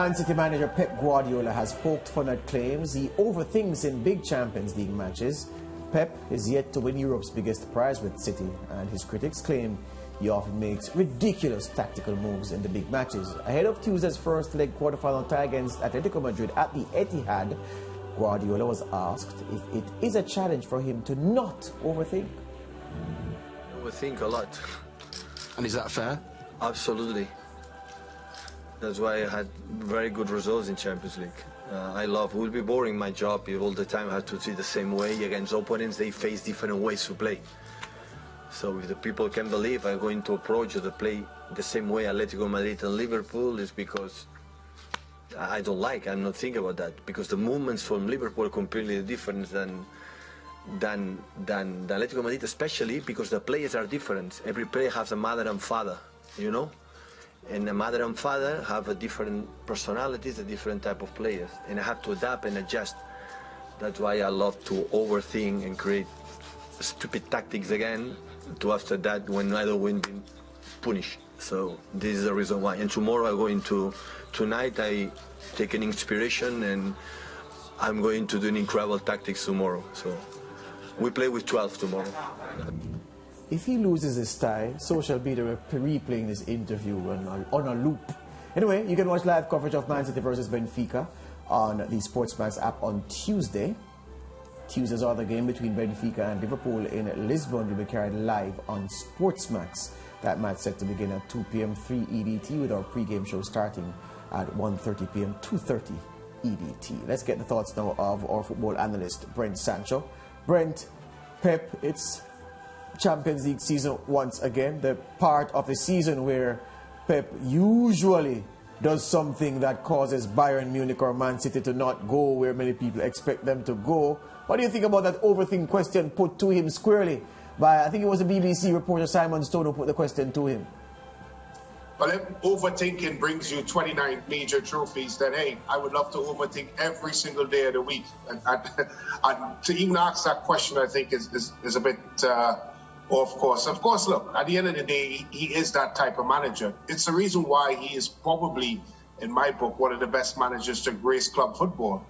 Man City manager Pep Guardiola has poked fun at claims he overthinks in big Champions League matches. Pep is yet to win Europe's biggest prize with City, and his critics claim he often makes ridiculous tactical moves in the big matches. Ahead of Tuesday's first leg quarter-final tie against Atletico Madrid at the Etihad, Guardiola was asked if it is a challenge for him to not overthink. Overthink a lot. And is that fair? Absolutely. That's why I had very good results in Champions League. It will be boring my job all the time. I have to see the same way against opponents. They face different ways to play. So if the people can believe I'm going to approach or to play the same way Atletico Madrid and Liverpool, is because I don't like. I'm not thinking about that, because the movements from Liverpool are completely different than Atletico Madrid, especially because the players are different. Every player has a mother and father, you know. And the mother and father have a different personalities, a different type of players, and I have to adapt and adjust. That's why I love to overthink and create stupid tactics again, to after that, when I don't win, being punished. So this is the reason why. And tomorrow tonight I take an inspiration, and I'm going to do an incredible tactics tomorrow. So we play with 12 tomorrow. If he loses his tie, social media will be replaying this interview on a loop. Anyway, you can watch live coverage of Man City versus Benfica on the SportsMax app on Tuesday. Tuesday's other game between Benfica and Liverpool in Lisbon will be carried live on SportsMax. That match set to begin at 2 p.m. 3 EDT, with our pre-game show starting at 1:30 p.m. 2:30 EDT. Let's get the thoughts now of our football analyst, Brent Sancho. Brent, Pep, it's Champions League season once again, the part of the season where Pep usually does something that causes Bayern Munich or Man City to not go where many people expect them to go. What do you think about that overthink question put to him squarely by, I think it was the BBC reporter Simon Stone who put the question to him? Well, if overthinking brings you 29 major trophies, then hey, I would love to overthink every single day of the week. And to even ask that question, I think is a bit... Of course, look, at the end of the day, he is that type of manager. It's the reason why he is probably, in my book, one of the best managers to grace club football,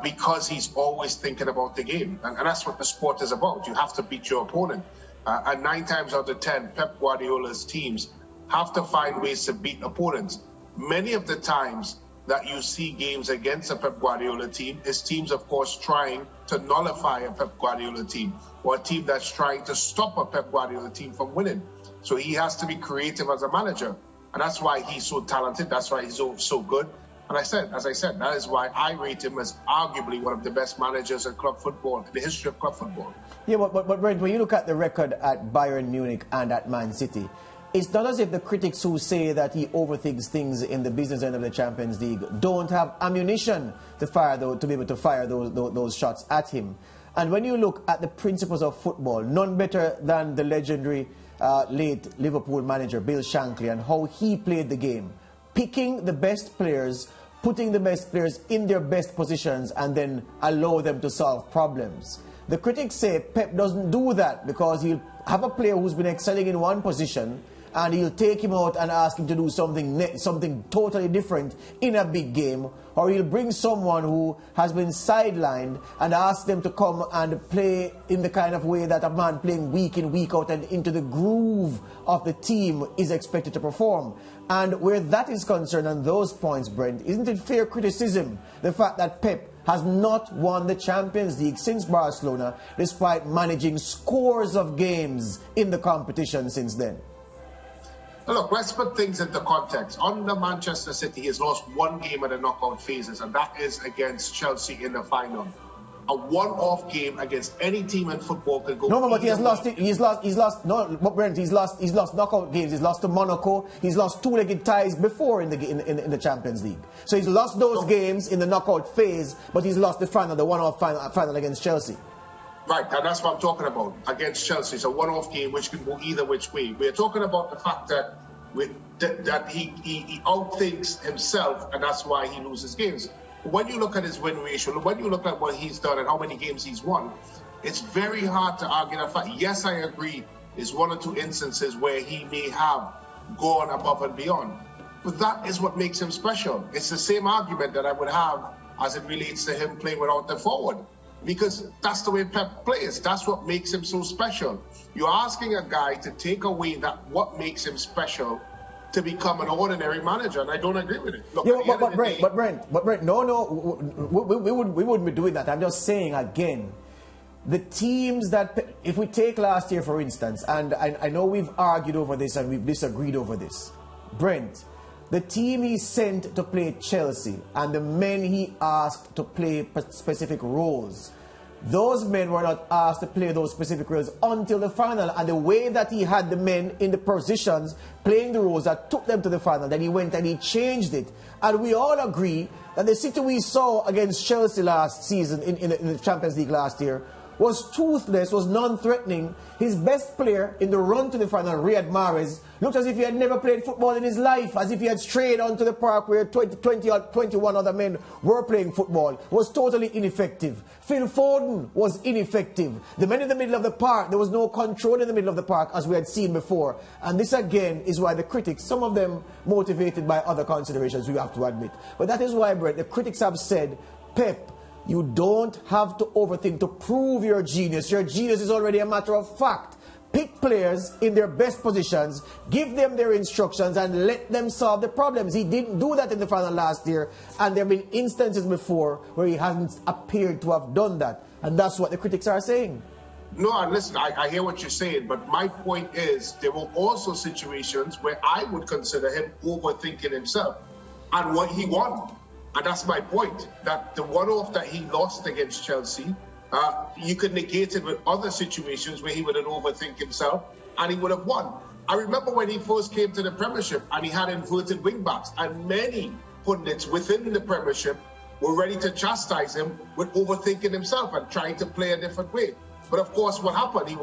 because he's always thinking about the game. And that's what the sport is about. You have to beat your opponent. And 9 times out of 10, Pep Guardiola's teams have to find ways to beat opponents. Many of the times that you see games against a Pep Guardiola team is teams, of course, trying to nullify a Pep Guardiola team, or a team that's trying to stop a Pep Guardiola team from winning. So he has to be creative as a manager, and that's why he's so talented. That's why he's so good. And as I said, that is why I rate him as arguably one of the best managers in club football, in the history of club football. Yeah, but Brent, when you look at the record at Bayern Munich and at Man City, it's not as if the critics who say that he overthinks things in the business end of the Champions League don't have ammunition to fire, to be able to fire those shots at him. And when you look at the principles of football, none better than the legendary late Liverpool manager Bill Shankly, and how he played the game, picking the best players, putting the best players in their best positions, and then allow them to solve problems. The critics say Pep doesn't do that because he'll have a player who's been excelling in one position, and he'll take him out and ask him to do something totally different in a big game, or he'll bring someone who has been sidelined and ask them to come and play in the kind of way that a man playing week in, week out and into the groove of the team is expected to perform. And where that is concerned on those points, Brent, isn't it fair criticism, the fact that Pep has not won the Champions League since Barcelona, despite managing scores of games in the competition since then? Look, let's put things into context. Under Manchester City, he has lost one game at the knockout phases, and that is against Chelsea in the final. A one-off game against any team in football could go. No, but he has lost it. He's lost. No, but Brent, he's lost knockout games. He's lost to Monaco. He's lost two-legged ties before in the Champions League. So he's lost those games in the knockout phase, but he's lost the final, the one-off final against Chelsea. Right, and that's what I'm talking about. Against Chelsea, it's a one-off game which can go either which way. We're talking about the fact that he outthinks himself, and that's why he loses games. When you look at his win ratio, when you look at what he's done and how many games he's won, it's very hard to argue the fact. Yes, I agree, there's one or two instances where he may have gone above and beyond. But that is what makes him special. It's the same argument that I would have as it relates to him playing without the forward. Because that's the way Pep plays. That's what makes him so special. You're asking a guy to take away that what makes him special to become an ordinary manager, and I don't agree with it. Look, yeah, but Brent, no, we wouldn't be doing that. I'm just saying again, the teams that, if we take last year for instance, and I know we've argued over this and we've disagreed over this, Brent, the team he sent to play Chelsea and the men he asked to play specific roles, those men were not asked to play those specific roles until the final. And the way that he had the men in the positions playing the roles that took them to the final, then he went and he changed it. And we all agree that the City we saw against Chelsea last season in the Champions League last year was toothless, was non-threatening. His best player in the run to the final, Riyad Mahrez, looked as if he had never played football in his life, as if he had strayed onto the park where 20 or 21 other men were playing football, was totally ineffective. Phil Foden was ineffective. The men in the middle of the park, there was no control in the middle of the park as we had seen before. And this again is why the critics, some of them motivated by other considerations, we have to admit. But that is why, Brent, the critics have said, Pep, you don't have to overthink to prove your genius. Your genius is already a matter of fact. Pick players in their best positions, give them their instructions, and let them solve the problems. He didn't do that in the final last year, and there have been instances before where he hasn't appeared to have done that. And that's what the critics are saying. No, and listen, I hear what you're saying, but my point is there were also situations where I would consider him overthinking himself and what he won. And that's my point, that the one-off that he lost against Chelsea, you could negate it with other situations where he would have overthink himself and he would have won. I remember when he first came to the Premiership and he had inverted wing-backs, and many pundits within the Premiership were ready to chastise him with overthinking himself and trying to play a different way. But of course, what happened? He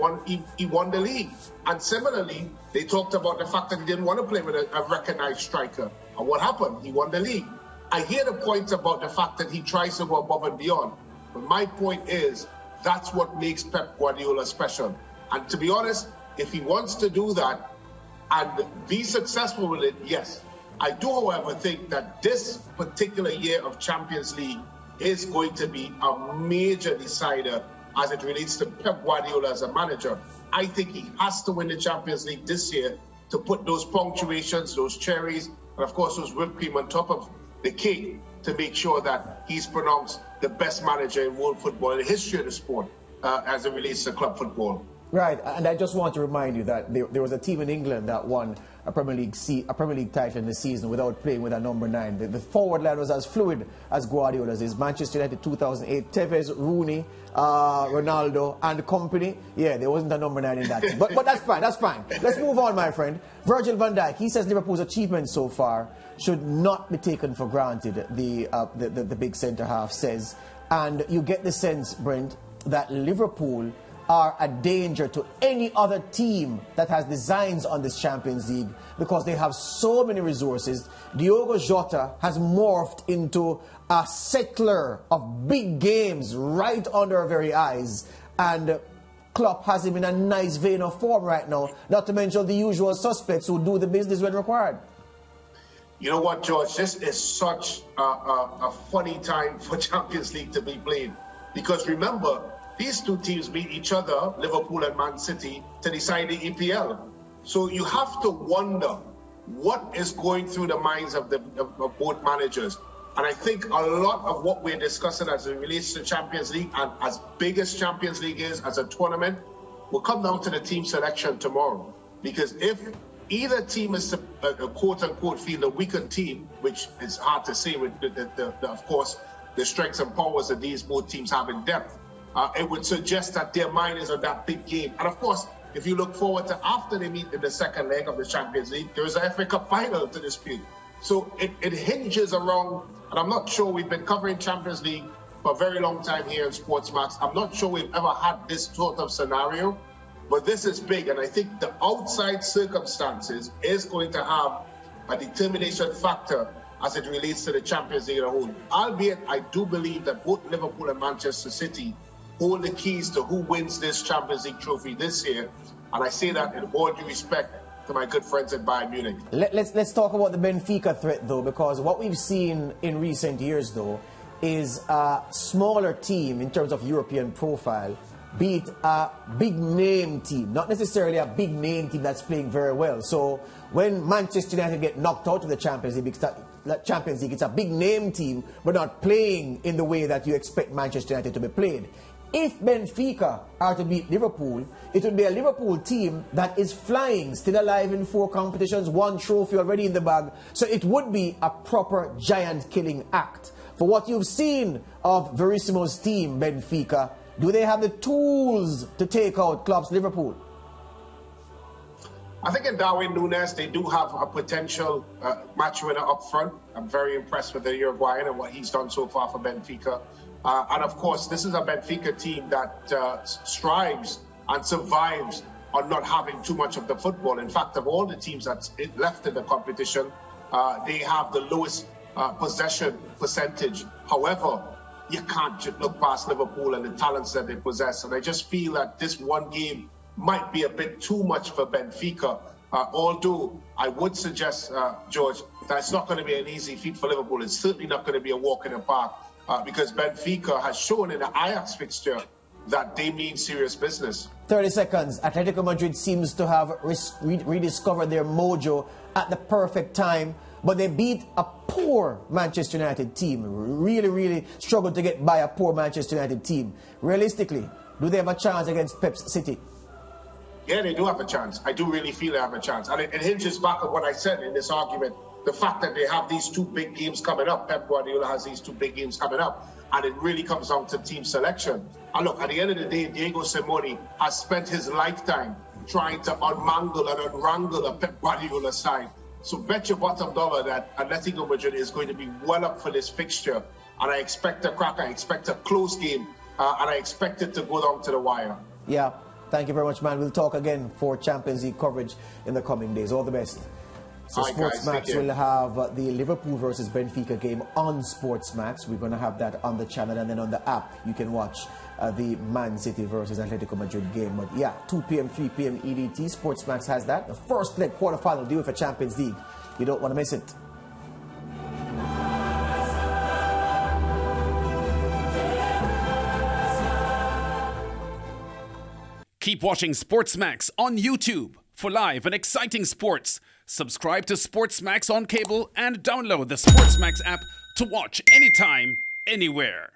won the league. And similarly, they talked about the fact that he didn't want to play with a recognized striker. And what happened? He won the league. I hear the point about the fact that he tries to go above and beyond. But my point is, that's what makes Pep Guardiola special. And to be honest, if he wants to do that and be successful with it, yes. I do, however, think that this particular year of Champions League is going to be a major decider as it relates to Pep Guardiola as a manager. I think he has to win the Champions League this year to put those punctuations, those cherries, and of course those whipped cream on top of the cake to make sure that he's pronounced the best manager in world football in the history of the sport as it relates to club football. Right, and I just want to remind you that there was a team in England that won a Premier League title in the season without playing with a number 9. The forward line was as fluid as Guardiola's is. Manchester United 2008, Tevez, Rooney, Ronaldo and company. Yeah, there wasn't a number 9 in that team. But that's fine, that's fine. Let's move on, my friend. Virgil van Dijk, he says Liverpool's achievements so far should not be taken for granted, the big centre-half says. And you get the sense, Brent, that Liverpool are a danger to any other team that has designs on this Champions League because they have so many resources. Diogo Jota has morphed into a settler of big games right under our very eyes. And Klopp has him in a nice vein of form right now, not to mention the usual suspects who do the business when required. You know what, George? This is such a funny time for Champions League to be played. Because remember, these two teams beat each other, Liverpool and Man City, to decide the EPL. So you have to wonder what is going through the minds of both managers. And I think a lot of what we're discussing as it relates to Champions League, and as big as Champions League is as a tournament, will come down to the team selection tomorrow. Because if either team is a quote-unquote feel the weaker team, which is hard to say with, of course, the strengths and powers that these both teams have in depth, it would suggest that their mind is on that big game. And of course, if you look forward to after they meet in the second leg of the Champions League, there is a FA Cup final to dispute. So it hinges around, and I'm not sure we've been covering Champions League for a very long time here in SportsMax. I'm not sure we've ever had this sort of scenario, but this is big. And I think the outside circumstances is going to have a determination factor as it relates to the Champions League as a whole. Albeit, I do believe that both Liverpool and Manchester City hold the keys to who wins this Champions League trophy this year. And I say that in all due respect to my good friends at Bayern Munich. Let's talk about the Benfica threat, though, because what we've seen in recent years, though, is a smaller team in terms of European profile beat a big name team, not necessarily a big name team that's playing very well. So when Manchester United get knocked out of the Champions League, it's a big name team, but not playing in the way that you expect Manchester United to be played. If Benfica are to beat Liverpool, it would be a Liverpool team that is flying, still alive in 4 competitions, 1 trophy already in the bag. So it would be a proper giant-killing act. For what you've seen of Verissimo's team, Benfica, do they have the tools to take out Klopp's Liverpool? I think in Darwin Núñez, they do have a potential match winner up front. I'm very impressed with the Uruguayan and what he's done so far for Benfica. And of course, this is a Benfica team that strives and survives on not having too much of the football. In fact, of all the teams that's left in the competition, they have the lowest possession percentage. However, you can't look past Liverpool and the talents that they possess. And I just feel that this one game might be a bit too much for Benfica. Although I would suggest, George, that it's not going to be an easy feat for Liverpool. It's certainly not going to be a walk in the park because Benfica has shown in the Ajax fixture that they mean serious business. 30 seconds. Atletico Madrid seems to have rediscovered their mojo at the perfect time, but they beat a poor Manchester United team. Really struggled to get by a poor Manchester United team. Realistically, do they have a chance against Pep's City? Yeah, they do have a chance. I do really feel they have a chance. And it hinges back on what I said in this argument. The fact that they have these 2 big games coming up. Pep Guardiola has these 2 big games coming up. And it really comes down to team selection. And look, at the end of the day, Diego Simeone has spent his lifetime trying to unmangle and unwrangle a Pep Guardiola side. So bet your bottom dollar that Atletico Madrid is going to be well up for this fixture. And I expect a crack, I expect a close game, and I expect it to go down to the wire. Yeah, thank you very much, man. We'll talk again for Champions League coverage in the coming days. All the best. So SportsMax will have the Liverpool versus Benfica game on SportsMax. We're going to have that on the channel, and then on the app you can watch the Man City versus Atletico Madrid game. But yeah, 2 p.m., 3 p.m. EDT, SportsMax has that. The first leg quarterfinal deal for Champions League. You don't want to miss it. Keep watching SportsMax on YouTube for live and exciting sports. Subscribe to SportsMax on cable and download the SportsMax app to watch anytime, anywhere.